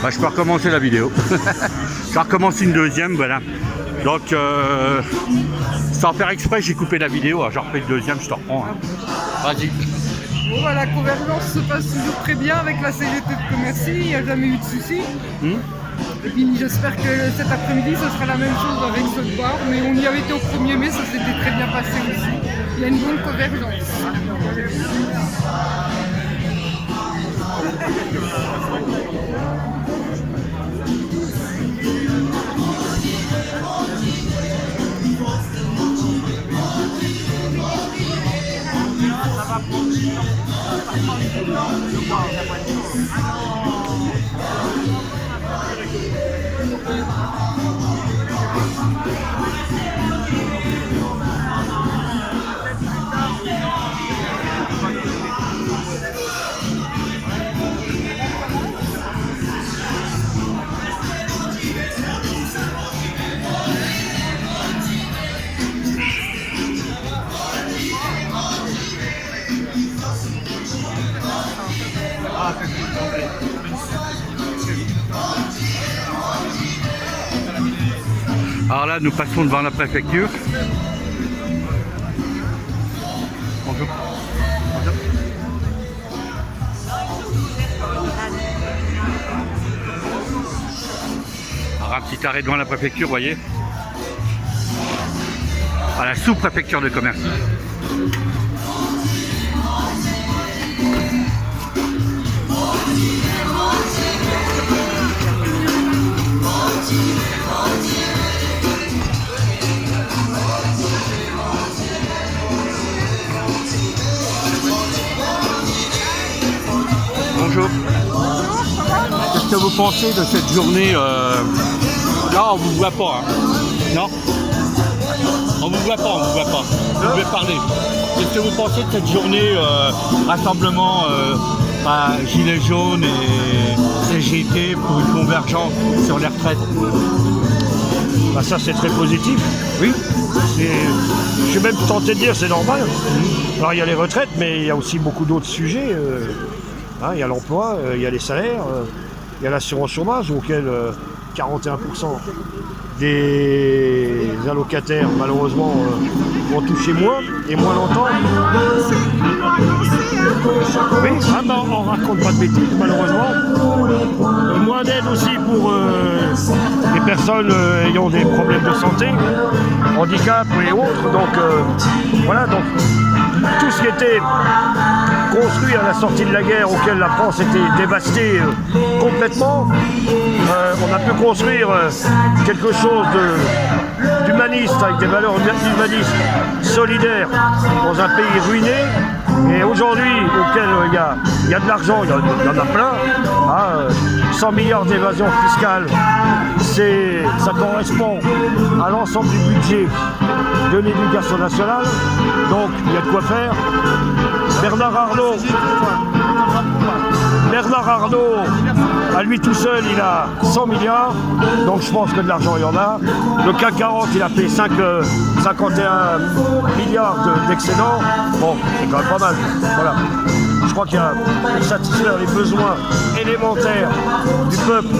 Bah, je peux recommencer la vidéo. Je recommence une deuxième, voilà. Donc, sans faire exprès, j'ai coupé la vidéo. Alors, j'en refais une deuxième, je te reprends. Hein. Vas-y. Bon, bah, la convergence se passe toujours très bien avec la CGT de Commercy, il n'y a jamais eu de soucis. Et puis j'espère que cet après-midi ce sera la même chose avec ce bar, mais on y avait été au 1er mai, ça s'était très bien passé aussi. Il y a une bonne convergence. Alors là, nous passons devant la préfecture. Bonjour. Bonjour. Alors un petit arrêt devant la préfecture, vous voyez. À la sous-préfecture de commerce. Bonjour. Qu'est-ce que vous pensez de cette journée Là, on vous voit pas. Hein. Non. On vous voit pas, on vous voit pas. Vous pouvez parler. Qu'est-ce que vous pensez de cette journée rassemblement Gilets jaunes et CGT pour une convergence sur les retraites? Bah ça c'est très positif. Oui. Je suis même tenté de dire c'est normal. Alors il y a les retraites, mais il y a aussi beaucoup d'autres sujets. Il y a l'emploi, il y a les salaires, il y a l'assurance chômage auquel 41% des allocataires malheureusement vont toucher moins et moins longtemps. Oui, on raconte pas de bêtises malheureusement. Moins d'aide aussi pour les personnes ayant des problèmes de santé, handicap et autres. Donc voilà, donc tout ce qui était construit à la sortie de la guerre auquel la France était dévastée complètement, on a pu construire quelque chose d'humaniste avec des valeurs humanistes solidaires dans un pays ruiné. Et aujourd'hui, auquel il y a de l'argent, il y en a plein, 100 milliards d'évasion fiscale, ça correspond à l'ensemble du budget de l'éducation nationale, donc il y a de quoi faire. Bernard Arnault, à lui tout seul, il a 100 milliards, donc je pense que de l'argent, il y en a. Le CAC 40, il a fait 51 milliards d'excédent. Bon, c'est quand même pas mal. Voilà. Je crois qu'il y a, pour satisfaire les besoins élémentaires du peuple,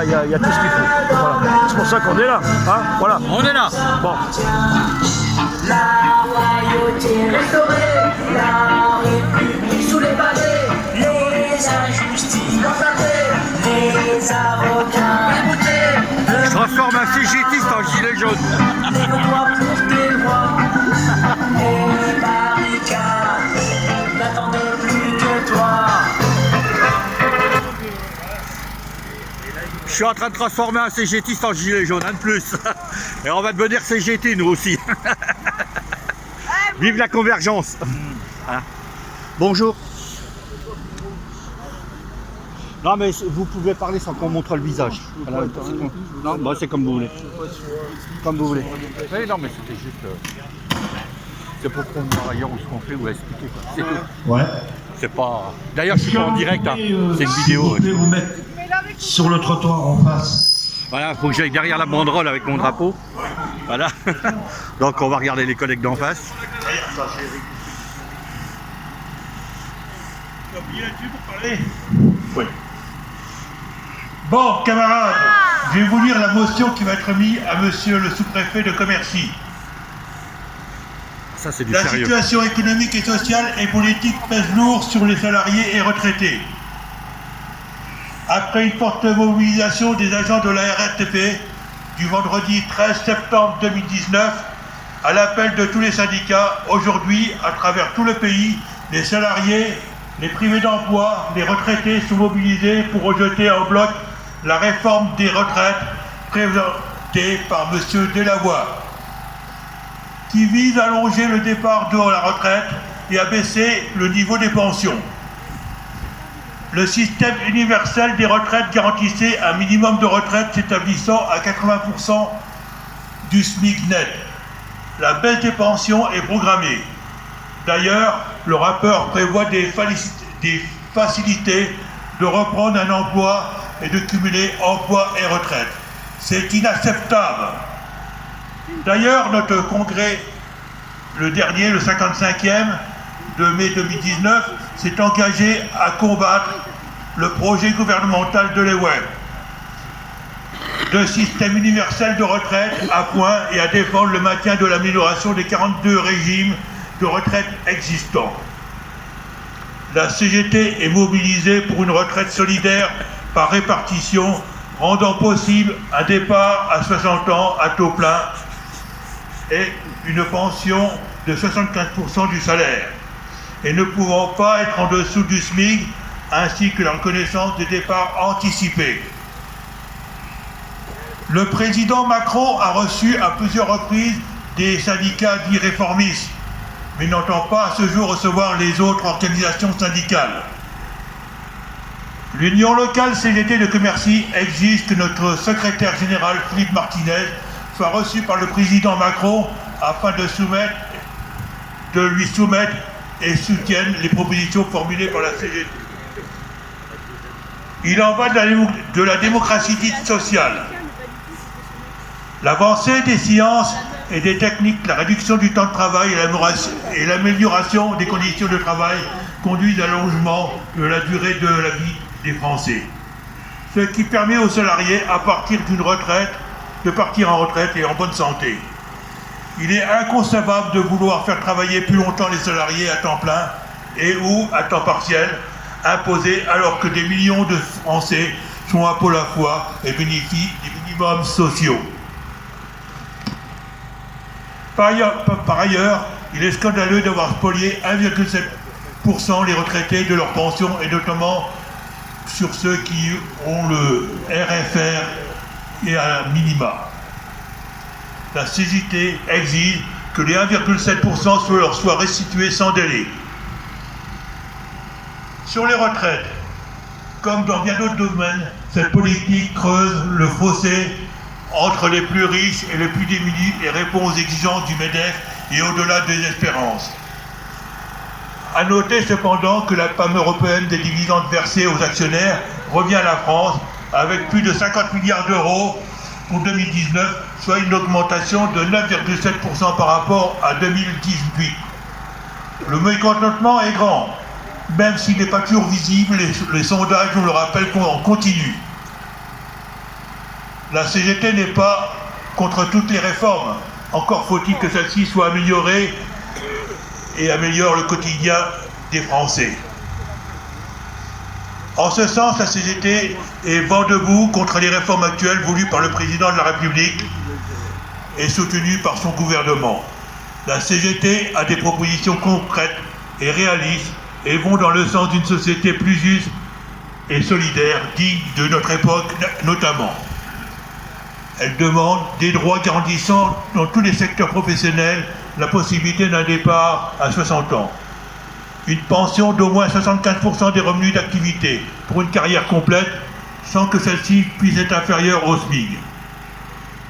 il y a tout ce qu'il faut. Voilà. C'est pour ça qu'on est là. Hein, voilà. On est là. Bon. La royauté restaurée, la république sous les palais, les injustices constatées, les avocats déboutés. Je transforme un CGTiste en gilet jaune. Les droits pour tes droits, les barricades n'attendaient plus que toi. Je suis en train de transformer un CGTiste en gilet jaune, un de plus. Et on va devenir CGT nous aussi. Vive la convergence. Hein. Bonjour. Non mais vous pouvez parler sans qu'on montre le visage. Voilà, non, bah, c'est comme vous voulez. Comme vous voulez. Oui, non mais c'était juste... c'est pour qu'on voit ailleurs où ce qu'on fait ou expliquer. C'est tout. Ouais. C'est pas... D'ailleurs je suis pas en direct, hein. C'est une vidéo. Vous pouvez vous mettre sur le trottoir en face. Voilà, il faut que j'aille derrière la banderole avec mon drapeau. Voilà. Donc on va regarder les collègues d'en face. Tu as oublié là-dessus pour parler? Oui. Bon, camarades, je vais vous lire la motion qui va être mise à monsieur le sous-préfet de Commercy. Ça, c'est du La sérieux. situation économique et sociale et politique pèse lourd sur les salariés et retraités. Après une forte mobilisation des agents de la RATP du vendredi 13 septembre 2019, à l'appel de tous les syndicats, aujourd'hui, à travers tout le pays, les salariés, les privés d'emploi, les retraités sont mobilisés pour rejeter en bloc la réforme des retraites présentée par M. Delavoye, qui vise à allonger le départ de la retraite et à baisser le niveau des pensions. Le système universel des retraites garantissait un minimum de retraite s'établissant à 80% du SMIC net. La baisse des pensions est programmée. D'ailleurs, le rapport prévoit des facilités de reprendre un emploi et de cumuler emploi et retraite. C'est inacceptable. D'ailleurs, notre congrès, le dernier, le 55e de mai 2019, s'est engagé à combattre le projet gouvernemental de Delavoye de système universel de retraite à point et à défendre le maintien de l'amélioration des 42 régimes de retraite existants. La CGT est mobilisée pour une retraite solidaire par répartition, rendant possible un départ à 60 ans à taux plein et une pension de 75% du salaire, et ne pouvant pas être en dessous du SMIC, ainsi que la reconnaissance des départs anticipés. Le président Macron a reçu à plusieurs reprises des syndicats dits réformistes, mais n'entend pas à ce jour recevoir les autres organisations syndicales. L'Union locale CGT de Commercy exige que notre secrétaire général Philippe Martinez soit reçu par le président Macron afin de lui soumettre et soutienne les propositions formulées par la CGT. Il en va de la démocratie dite sociale. L'avancée des sciences et des techniques, la réduction du temps de travail et l'amélioration des conditions de travail conduisent à l'allongement de la durée de la vie des Français. Ce qui permet aux salariés, à partir d'une retraite, de partir en retraite et en bonne santé. Il est inconcevable de vouloir faire travailler plus longtemps les salariés à temps plein et ou à temps partiel, imposés alors que des millions de Français sont à Pôle emploi et bénéficient des minimums sociaux. Par ailleurs, il est scandaleux d'avoir spolié 1,7% les retraités de leur pension, et notamment sur ceux qui ont le RFR et un minima. La CGT exige que les 1,7% leur soient restitués sans délai. Sur les retraites, comme dans bien d'autres domaines, cette politique creuse le fossé entre les plus riches et les plus démunis et répond aux exigences du MEDEF et au-delà des espérances. À noter cependant que la PAM européenne des dividendes versés aux actionnaires revient à la France avec plus de 50 milliards d'euros pour 2019, soit une augmentation de 9,7% par rapport à 2018. Le mécontentement est grand, même s'il n'est pas toujours visible, les sondages nous le rappellent en continu. La CGT n'est pas contre toutes les réformes, encore faut-il que celles-ci soient améliorées et améliorent le quotidien des Français. En ce sens, la CGT est vent debout contre les réformes actuelles voulues par le président de la République et soutenues par son gouvernement. La CGT a des propositions concrètes et réalistes et vont dans le sens d'une société plus juste et solidaire, digne de notre époque notamment. Elle demande des droits garantissant dans tous les secteurs professionnels la possibilité d'un départ à 60 ans. Une pension d'au moins 75% des revenus d'activité pour une carrière complète sans que celle-ci puisse être inférieure au SMIC.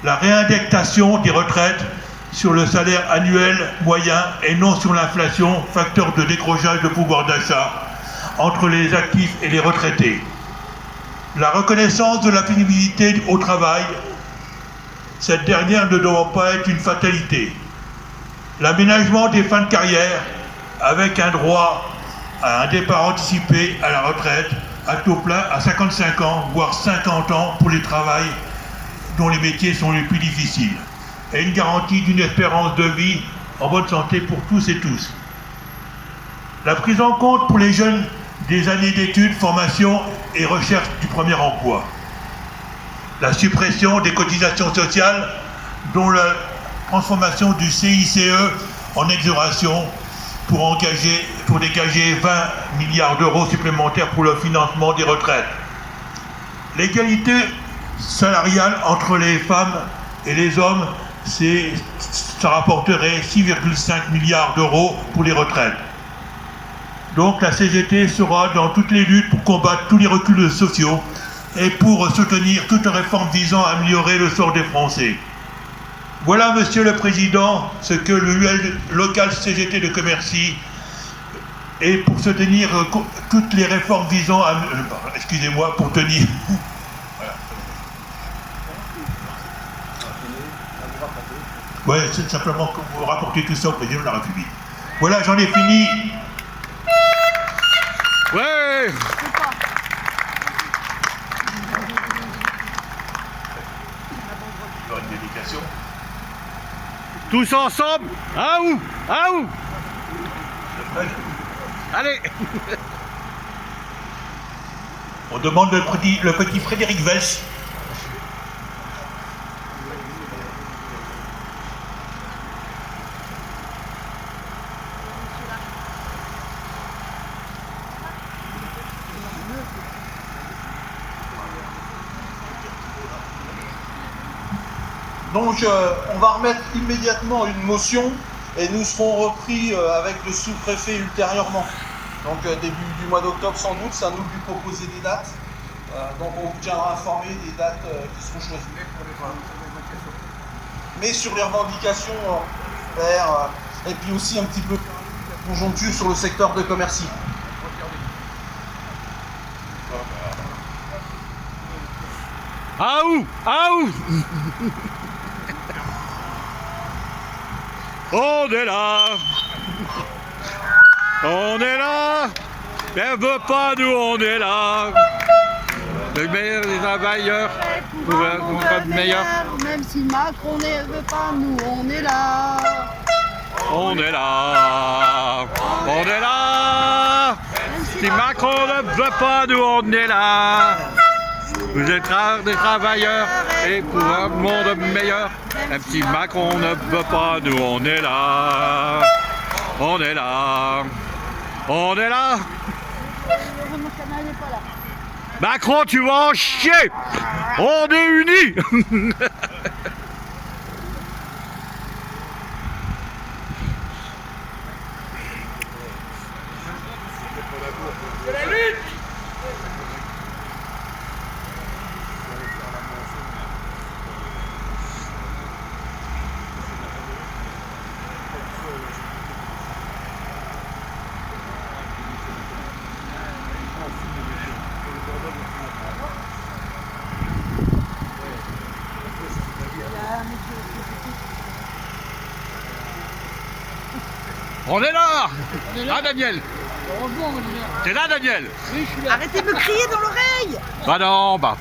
La réindexation des retraites sur le salaire annuel moyen et non sur l'inflation, facteur de décrochage de pouvoir d'achat entre les actifs et les retraités. La reconnaissance de la pénibilité au travail, cette dernière ne doit pas être une fatalité. L'aménagement des fins de carrière avec un droit à un départ anticipé à la retraite à taux plein à 55 ans, voire 50 ans pour les travails dont les métiers sont les plus difficiles. Et une garantie d'une espérance de vie en bonne santé pour tous et tous. La prise en compte pour les jeunes des années d'études, formation et recherche du premier emploi. La suppression des cotisations sociales, dont la transformation du CICE en exonération pour dégager 20 milliards d'euros supplémentaires pour le financement des retraites. L'égalité salariale entre les femmes et les hommes, ça rapporterait 6,5 milliards d'euros pour les retraites. Donc la CGT sera dans toutes les luttes pour combattre tous les reculs sociaux et pour soutenir toute réforme visant à améliorer le sort des Français. Voilà, Monsieur le Président, ce que l'UL local CGT de Commercy et pour soutenir toutes les réformes visant à... excusez-moi, pour tenir... Ouais, c'est simplement que vous rapportez tout ça au Président de la République. Voilà, j'en ai fini. Ouais. Une dédication. Tous ensemble. Ah où? Ah où? Allez. On demande le petit Frédéric Vels. Donc on va remettre immédiatement une motion et nous serons repris avec le sous-préfet ultérieurement. Donc début du mois d'octobre sans doute, c'est à nous de lui proposer des dates. Donc on vous tiendra informé des dates qui seront choisies. Mais sur les revendications et puis aussi un petit peu de conjoncture sur le secteur de Commercy. Ah où? Ah où? On est là. On est là. Elle veut pas, nous on est là. Le meilleur des travailleurs. Le meilleur. Même si Macron ne veut pas, nous on est là. On est là. On est là. Si Macron ne veut pas, nous on est là. Vous êtes des travailleurs et pour un monde meilleur. Même si Macron ne veut pas, nous on est là. On est là. On est là. Macron, tu vas en chier. On est unis. On est là. Ah Daniel. T'es là Daniel? Arrêtez de me crier dans l'oreille. Bah non, bah.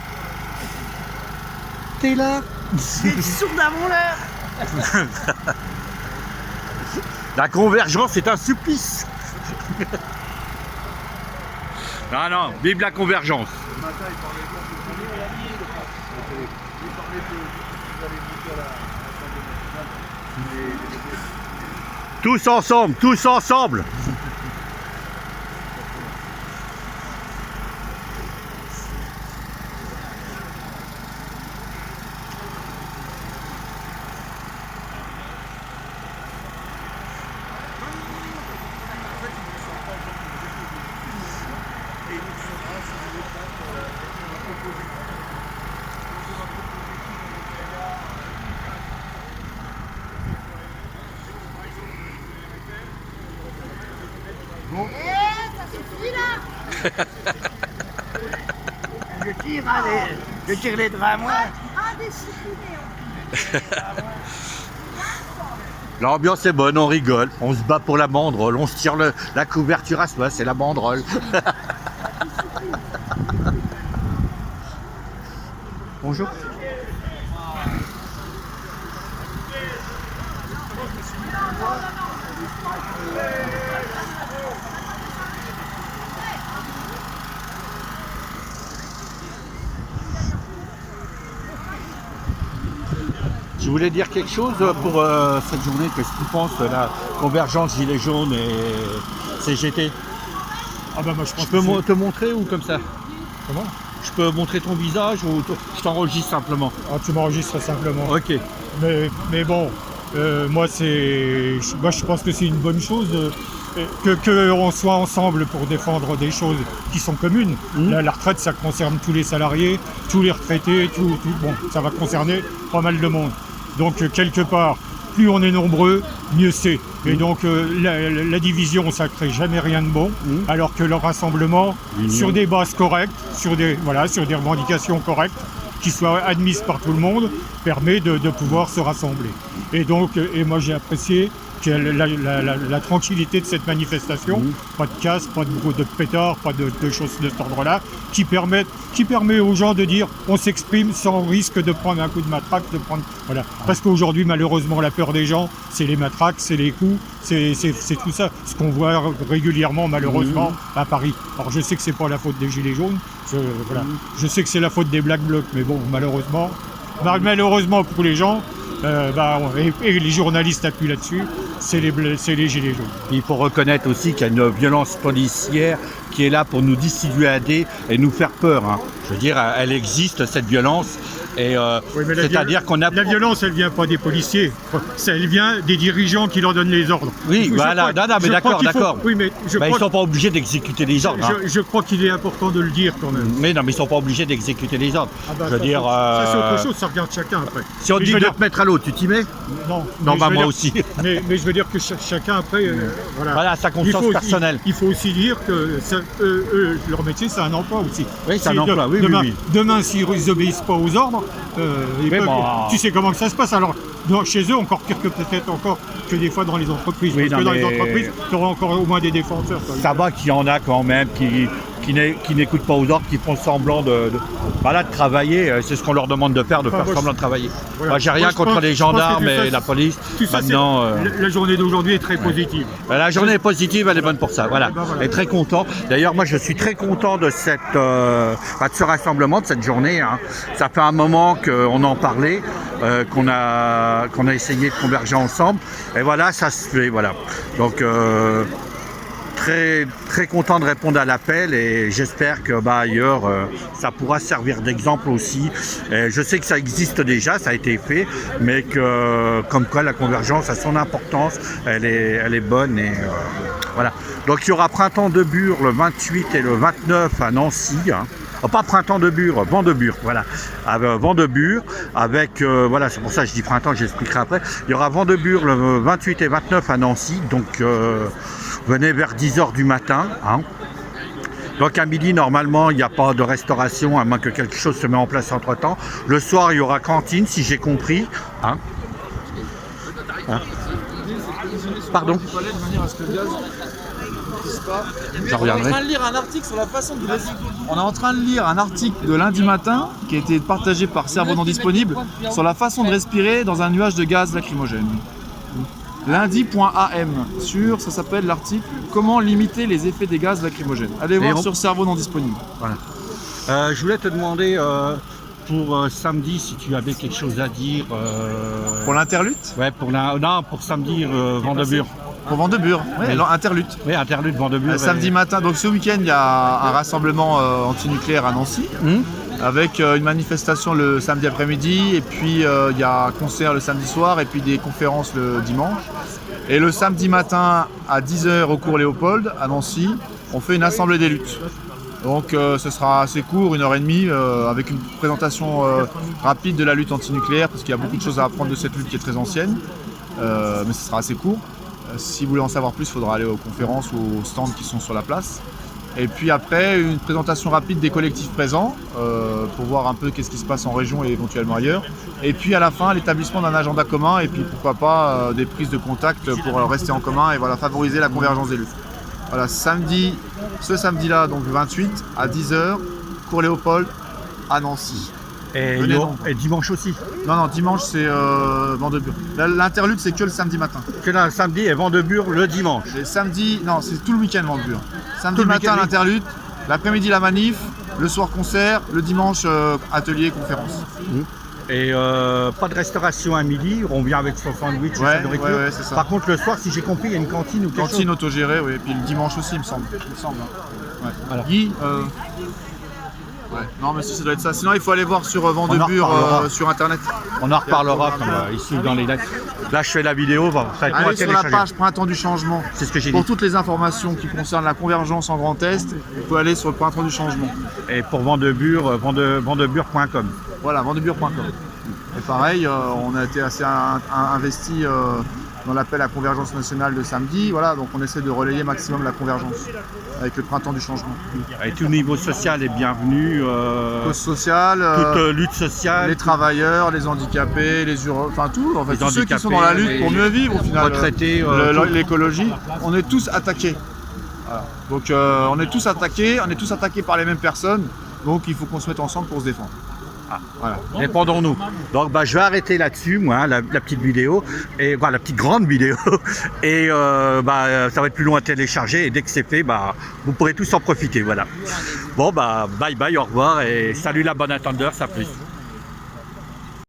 T'es là. Vous êtes sourd avant l'heure. La convergence est un supplice. Non, non, vive la convergence. Tous ensemble, tous ensemble. Ça suffit là. Je tire les draps à moi. L'ambiance est bonne, on rigole, on se bat pour la banderole, on se tire la couverture à soi, c'est la banderole. Bonjour. Je voulais dire quelque chose pour cette journée. Qu'est-ce que tu penses de la convergence Gilets jaunes et CGT? Ah bah moi je pense Je peux te montrer ou comme ça? Comment? Je peux montrer ton visage ou je t'enregistre simplement? Ah, tu m'enregistres simplement. Ok. Mais bon, moi je pense que c'est une bonne chose qu'on soit ensemble pour défendre des choses qui sont communes. La retraite, ça concerne tous les salariés, tous les retraités, bon, ça va concerner pas mal de monde. Donc quelque part, plus on est nombreux, mieux c'est. Et donc la division, ça ne crée jamais rien de bon, alors que le rassemblement, sur des bases correctes, sur des revendications correctes, qui soient admises par tout le monde, permet de pouvoir se rassembler. Et donc, moi j'ai apprécié que la tranquillité de cette manifestation, pas de casse, pas de pétards, pas de choses de cet ordre-là, qui permet aux gens de dire on s'exprime sans risque de prendre un coup de matraque, voilà. Parce qu'aujourd'hui, malheureusement, la peur des gens, c'est les matraques, c'est les coups, c'est tout ça, ce qu'on voit régulièrement, malheureusement, à Paris. Alors je sais que c'est pas la faute des Gilets jaunes, je sais que c'est la faute des Black Blocs, mais bon, malheureusement pour les gens, et les journalistes appuient là-dessus, c'est les Gilets jaunes. Il faut reconnaître aussi qu'il y a une violence policière qui est là pour nous dissuader et nous faire peur. Hein. Je veux dire, elle existe, cette violence. Et c'est-à-dire qu'on a... La violence, elle vient pas des policiers, elle vient des dirigeants qui leur donnent les ordres. Oui, voilà, mais d'accord. Oui, mais ils ne sont pas obligés d'exécuter les ordres. Je crois qu'il est important de le dire quand même. Mais non, mais ils ne sont pas obligés d'exécuter les ordres. Ça, c'est autre chose, ça regarde chacun après. Si on dit de te mettre à l'eau, tu t'y mets? Non, moi aussi. Mais je veux dire que chacun après, voilà, sa conscience personnelle. Il faut aussi dire que leur métier, c'est un emploi aussi. Oui, c'est un emploi, oui. Demain, s'ils n'obéissent pas aux ordres, tu sais comment que ça se passe. Alors, chez eux, encore pire peut-être encore que des fois dans les entreprises. Parce que dans les entreprises, tu auras encore au moins des défenseurs. Ça va qu'il y en a quand même qui n'écoutent pas aux ordres, qui font semblant de travailler. C'est ce qu'on leur demande de faire, faire semblant de travailler. Voilà. Moi, j'ai rien contre les gendarmes et la police. Maintenant, la journée d'aujourd'hui est très positive. La journée est positive, elle est bonne pour ça. Voilà. Et très content. D'ailleurs, moi, je suis très content de ce rassemblement, de cette journée. Hein. Ça fait un moment qu'on en parlait, qu'on a essayé de converger ensemble. Et voilà, ça se fait. Voilà. Donc, très, très content de répondre à l'appel et j'espère que ailleurs ça pourra servir d'exemple aussi. Et je sais que ça existe déjà, ça a été fait, mais que comme quoi la convergence a son importance, elle est bonne et voilà. Donc il y aura Printemps de Bure le 28 et le 29 à Nancy. Hein. Pas Printemps de Bure, Vent de Bure, voilà. Vent de Bure, avec, voilà, c'est pour ça que je dis printemps, j'expliquerai après. Il y aura Vent de Bure le 28 et 29 à Nancy, donc venez vers 10h du matin. Hein. Donc à midi, normalement, il n'y a pas de restauration, à moins que quelque chose se met en place entre-temps. Le soir, il y aura cantine, si j'ai compris. Hein. Hein. Pardon. On est en train de lire un article sur la façon de respirer. On est en train de lire un article de lundi matin qui a été partagé par Cerveau non disponible sur la façon de respirer dans un nuage de gaz lacrymogène. Lundi.am ça s'appelle l'article Comment limiter les effets des gaz lacrymogènes. Allez voir sur Cerveau non disponible. Voilà. Je voulais te demander pour samedi si tu avais quelque chose à dire. Pour l'interlude? Ouais, pour samedi Vent de Bure. Pour Vent de Bure, oui, interlude. Oui, interlude Vent de Bure. Samedi matin, donc ce week-end, il y a un rassemblement antinucléaire à Nancy, avec une manifestation le samedi après-midi, et puis il y a un concert le samedi soir, et puis des conférences le dimanche. Et le samedi matin, à 10h au cours Léopold, à Nancy, on fait une assemblée des luttes. Donc ce sera assez court, 1h30, avec une présentation rapide de la lutte antinucléaire, parce qu'il y a beaucoup de choses à apprendre de cette lutte qui est très ancienne, mais ce sera assez court. Si vous voulez en savoir plus, il faudra aller aux conférences ou aux stands qui sont sur la place. Et puis après, une présentation rapide des collectifs présents pour voir un peu qu'est-ce qui se passe en région et éventuellement ailleurs. Et puis à la fin, l'établissement d'un agenda commun et puis pourquoi pas des prises de contact pour rester en commun et voilà, favoriser la convergence des luttes. Voilà, ce samedi-là, donc le 28, à 10h, cours Léopold, à Nancy. Et dimanche aussi. Non, dimanche, c'est Vendebure. L'interlude, c'est que le samedi matin. Que le samedi et Vendebure le dimanche. Les samedis, non, c'est tout le week-end Vendebure. Samedi Tout le matin, week-end, l'interlude, l'après-midi, la manif, le soir, concert, le dimanche, atelier, conférence. Et pas de restauration à midi, on vient avec son sandwich et Ouais, sa nourriture. ouais, c'est ça. Par contre, le soir, si j'ai compris, il y a une cantine ou quelque Cantine chose. autogérée, oui, et puis le dimanche aussi, il me semble. Hein. Ouais. Voilà. Guy, ouais. Non, mais si, ça doit être ça. Sinon, il faut aller voir sur Vendebure reparlera. sur internet. On en reparlera comme, ici dans les dates. Là, je fais la vidéo, ça va être Allez sur la page Printemps du Changement. C'est ce que j'ai Pour dit. toutes les informations qui concernent la convergence en Grand Est, il faut aller sur le Printemps du Changement. Et pour Vendebure, vendebure.com. Voilà, vendebure.com. Et pareil, on a été assez investi dans l'appel à convergence nationale de samedi. Voilà, donc on essaie de relayer maximum la convergence avec le Printemps du Changement. Et tout niveau social est bienvenu. Cause sociale, Toute lutte sociale. les travailleurs, les handicapés, les enfin tout, en fait, Les tous ceux qui sont dans handicapés, la lutte pour mieux vivre au final. retraités, L'écologie, on est tous attaqués. Voilà. Donc on est tous attaqués par les mêmes personnes. Donc il faut qu'on se mette ensemble pour se défendre. Voilà. Répondons-nous. Donc je vais arrêter là-dessus, moi, la petite vidéo, et la petite grande vidéo. Et ça va être plus long à télécharger. Et dès que c'est fait, vous pourrez tous en profiter. Voilà. Bon, bye bye, au revoir et salut la bonne attendeur, ça plus.